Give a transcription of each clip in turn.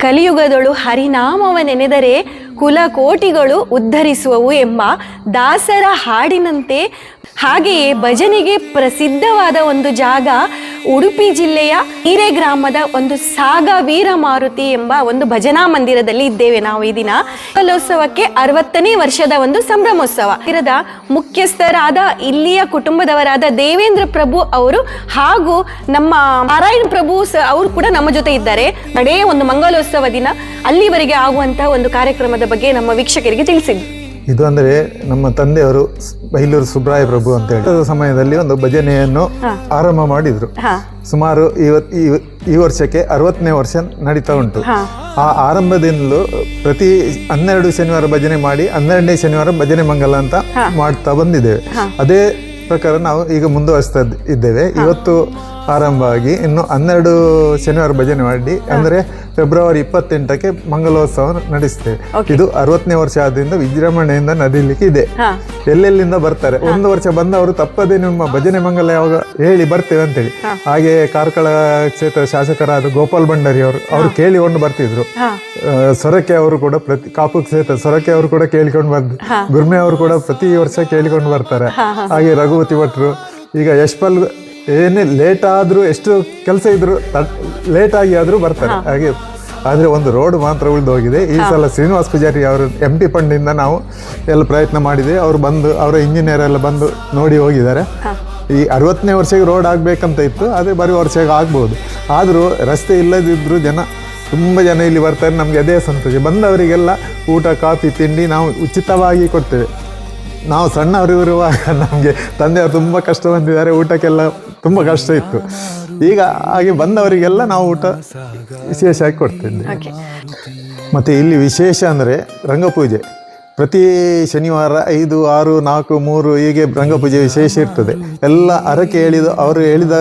ಕಲಿಯುಗದೊಳು ಹರಿನಾಮವ ನೆನೆದರೆ ಕುಲಕೋಟಿಗಳು ಉದ್ಧರಿಸುವವು ಎಂಬ ದಾಸರ ಹಾಡಿನಂತೆ ಹಾಗೆಯೇ ಭಜನೆಗೆ ಪ್ರಸಿದ್ಧವಾದ ಒಂದು ಜಾಗ ಉಡುಪಿ ಜಿಲ್ಲೆಯ ಹಿರೇ ಗ್ರಾಮದ ಒಂದು ಸಾಗ ವೀರ ಮಾರುತಿ ಎಂಬ ಒಂದು ಭಜನಾ ಮಂದಿರದಲ್ಲಿ ಇದ್ದೇವೆ ನಾವು ಈ ದಿನ. ಕಲೋತ್ಸವಕ್ಕೆ 60ನೇ ವರ್ಷದ ಒಂದು ಸಂಭ್ರಮೋತ್ಸವ. ಮಂದಿರದ ಮುಖ್ಯಸ್ಥರಾದ ಇಲ್ಲಿಯ ಕುಟುಂಬದವರಾದ ದೇವೇಂದ್ರ ಪ್ರಭು ಅವರು ಹಾಗೂ ನಮ್ಮ ನಾರಾಯಣ ಪ್ರಭು ಅವರು ಕೂಡ ನಮ್ಮ ಜೊತೆ ಇದ್ದಾರೆ. ನಡೆಯ ಒಂದು ಮಂಗಲೋತ್ಸವ ದಿನ ಅಲ್ಲಿವರೆಗೆ ಆಗುವಂತಹ ಒಂದು ಕಾರ್ಯಕ್ರಮದ ಬಗ್ಗೆ ನಮ್ಮ ವೀಕ್ಷಕರಿಗೆ ತಿಳಿಸಿದ್ರು. ಇದು ಅಂದರೆ ನಮ್ಮ ತಂದೆಯವರು ಬೈಲೂರು ಸುಬ್ರಾಯ ಪ್ರಭು ಅಂತ ಹೇಳಿ ಸಮಯದಲ್ಲಿ ಒಂದು ಭಜನೆಯನ್ನು ಆರಂಭ ಮಾಡಿದ್ರು. ಸುಮಾರು ಈ ವರ್ಷಕ್ಕೆ 60ನೇ ವರ್ಷ ನಡೀತಾ ಉಂಟು. ಆ ಆರಂಭದಿಂದಲೂ ಪ್ರತಿ 12 ಶನಿವಾರ ಭಜನೆ ಮಾಡಿ 12ನೇ ಶನಿವಾರ ಭಜನೆ ಮಂಗಲ ಅಂತ ಮಾಡ್ತಾ ಬಂದಿದ್ದೇವೆ. ಅದೇ ಪ್ರಕಾರ ನಾವು ಈಗ ಮುಂದುವರಿಸ್ತಾ ಇದ್ದೇವೆ. ಇವತ್ತು ಆರಂಭ ಆಗಿ ಇನ್ನು 12 ಶನಿವಾರ ಭಜನೆ ಮಾಡಿ ಅಂದರೆ ಫೆಬ್ರವರಿ 28ಕ್ಕೆ ಮಂಗಲೋತ್ಸವ ನಡೆಸ್ತೇವೆ. ಇದು 60ನೇ ವರ್ಷ ಆದ್ರಿಂದ ವಿಜೃಂಭಣೆಯಿಂದ ನಡೀಲಿಕ್ಕೆ ಇದೆ. ಎಲ್ಲೆಲ್ಲಿಂದ ಬರ್ತಾರೆ. ಒಂದು ವರ್ಷ ಬಂದವರು ತಪ್ಪದೆ ನಿಮ್ಮ ಭಜನೆ ಮಂಗಲ ಯಾವಾಗ ಹೇಳಿ ಬರ್ತೇವೆ ಅಂತೇಳಿ. ಹಾಗೆ ಕಾರ್ಕಳ ಕ್ಷೇತ್ರ ಶಾಸಕರಾದ ಗೋಪಾಲ್ ಭಂಡಾರಿ ಅವರು ಕೇಳಿಕೊಂಡು ಬರ್ತಿದ್ರು. ಸೊರಕೆ ಅವರು ಕೂಡ ಕಾಪು ಕ್ಷೇತ್ರ ಸೊರಕೆ ಅವರು ಕೂಡ ಕೇಳಿಕೊಂಡು ಬಂದ್ರು. ಗುರ್ಮೆ ಅವರು ಕೂಡ ಪ್ರತಿ ವರ್ಷ ಕೇಳಿಕೊಂಡು ಬರ್ತಾರೆ. ಹಾಗೆ ರಘುಪತಿ ಭಟ್ರು, ಈಗ ಯಶ್ಪಾಲ್ ಏನೇ ಲೇಟ್ ಆದ್ರೂ ಎಷ್ಟು ಕೆಲಸ ಇದ್ರು ಲೇಟ್ ಆಗಿ ಆದ್ರೂ ಬರ್ತಾರೆ. ಹಾಗೆ ಆದ್ರೆ ಒಂದು ರೋಡ್ ಮಾತ್ರ ಉಳಿದು ಹೋಗಿದೆ. ಈ ಸಲ ಶ್ರೀನಿವಾಸ್ ಪೂಜಾರಿ ಅವರು MP ಫಂಡಿಂದ ನಾವು ಎಲ್ಲ ಪ್ರಯತ್ನ ಮಾಡಿದ್ವಿ. ಅವರು ಬಂದು ಅವರ ಇಂಜಿನಿಯರ್ ಎಲ್ಲ ಬಂದು ನೋಡಿ ಹೋಗಿದ್ದಾರೆ. ಈ 60ನೇ ವರ್ಷಕ್ಕೆ ರೋಡ್ ಆಗ್ಬೇಕಂತ ಇತ್ತು. ಅದೇ ಬರುವ ವರ್ಷಕ್ಕೆ ಆಗ್ಬೋದು. ಆದರೂ ರಸ್ತೆ ಇಲ್ಲದಿದ್ರು ತುಂಬ ಜನ ಇಲ್ಲಿ ಬರ್ತಾರೆ. ನಮಗೆ ಅದೇ ಸಂತೋಷ. ಬಂದವರಿಗೆಲ್ಲ ಊಟ ಕಾಫಿ ತಿಂಡಿ ನಾವು ಉಚಿತವಾಗಿ ಕೊಡ್ತೇವೆ. ನಾವು ಸಣ್ಣವರಿರುವಾಗ ನಮಗೆ ತಂದೆಯವರು ತುಂಬ ಕಷ್ಟ ಬಂದಿದ್ದಾರೆ. ಊಟಕ್ಕೆಲ್ಲ ತುಂಬ ಕಷ್ಟ ಇತ್ತು. ಈಗ ಹಾಗೆ ಬಂದವರಿಗೆಲ್ಲ ನಾವು ಊಟ ವಿಶೇಷವಾಗಿ ಕೊಡ್ತಿದ್ದೇವೆ. ಮತ್ತು ಇಲ್ಲಿ ವಿಶೇಷ ಅಂದರೆ ರಂಗಪೂಜೆ. ಪ್ರತಿ ಶನಿವಾರ 5, 6, 4, 3 ಹೀಗೆ ರಂಗಪೂಜೆ ವಿಶೇಷ ಇರ್ತದೆ. ಎಲ್ಲ ಹರಕೆ ಅವರು ಹೇಳಿದ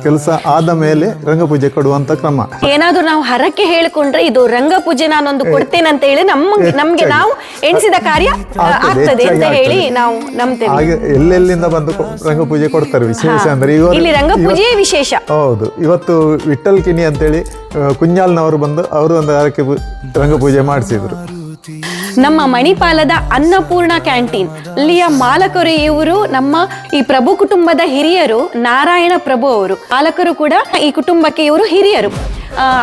ಕೆಲಸ ಆದ ಮೇಲೆ ರಂಗಪೂಜೆ ಕೊಡುವಂತ ಕ್ರಮ. ಏನಾದ್ರೂ ನಾವು ಹರಕೆ ಹೇಳಿಕೊಂಡ್ರೆ ಇದು ರಂಗಪೂಜೆ ನಾನೊಂದು ಕೊಡ್ತೇನೆ ಅಂತ ಹೇಳಿ ನಮ್ಗೆ ನಾವು ಎಣಿಸಿದ ಕಾರ್ಯ ಆಗ್ತದೆ ಅಂತ ಹೇಳಿ ನಾವು ನಂಬ್ತೇವೆ. ಹಾಗೆ ಎಲ್ಲೆಲ್ಲಿಂದ ಬಂದು ರಂಗಪೂಜೆ ಕೊಡ್ತಾರೆ. ವಿಶೇಷ ಅಂದ್ರೆ ಇಲ್ಲಿ ರಂಗಪೂಜೆ ವಿಶೇಷ. ಹೌದು. ಇವತ್ತು ವಿಠಲ್ ಕಿಣಿ ಅಂತೇಳಿ ಕುಂಜಾಲ್ನವರು ಬಂದು ಅವರು ಒಂದು ಹರಕೆ ರಂಗಪೂಜೆ ಮಾಡಿಸಿದ್ರು. ನಮ್ಮ ಮಣಿಪಾಲದ ಅನ್ನಪೂರ್ಣ ಕ್ಯಾಂಟೀನ್ ಅಲ್ಲಿಯ ಮಾಲಕರು ಇವರು ನಮ್ಮ ಈ ಪ್ರಭು ಕುಟುಂಬದ ಹಿರಿಯರು. ನಾರಾಯಣ ಪ್ರಭು ಅವರು ಮಾಲಕರು ಕೂಡ ಈ ಕುಟುಂಬಕ್ಕೆ ಇವರು ಹಿರಿಯರು.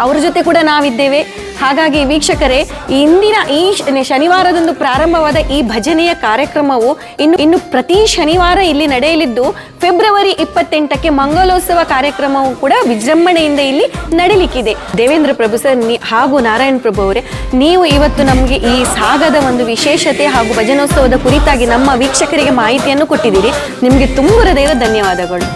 ಅವ್ರ ಜೊತೆ ಕೂಡ ನಾವಿದ್ದೇವೆ. ಹಾಗಾಗಿ ವೀಕ್ಷಕರೇ, ಇಂದಿನ ಈ ಶನಿವಾರದಂದು ಪ್ರಾರಂಭವಾದ ಈ ಭಜನೆಯ ಕಾರ್ಯಕ್ರಮವು ಇನ್ನು ಪ್ರತಿ ಶನಿವಾರ ಇಲ್ಲಿ ನಡೆಯಲಿದ್ದು ಫೆಬ್ರವರಿ 28ಕ್ಕೆ ಮಂಗಲೋತ್ಸವ ಕಾರ್ಯಕ್ರಮವು ಕೂಡ ವಿಜೃಂಭಣೆಯಿಂದ ಇಲ್ಲಿ ನಡೀಲಿಕ್ಕಿದೆ. ದೇವೇಂದ್ರ ಪ್ರಭು ಸರ್ ಹಾಗೂ ನಾರಾಯಣ ಪ್ರಭು ಅವರೇ, ನೀವು ಇವತ್ತು ನಮಗೆ ಈ ಸಾಗದ ಒಂದು ವಿಶೇಷತೆ ಹಾಗೂ ಭಜನೋತ್ಸವದ ಕುರಿತಾಗಿ ನಮ್ಮ ವೀಕ್ಷಕರಿಗೆ ಮಾಹಿತಿಯನ್ನು ಕೊಟ್ಟಿದ್ದೀರಿ. ನಿಮಗೆ ತುಂಬ ಹೃದಯದ ಧನ್ಯವಾದಗಳು.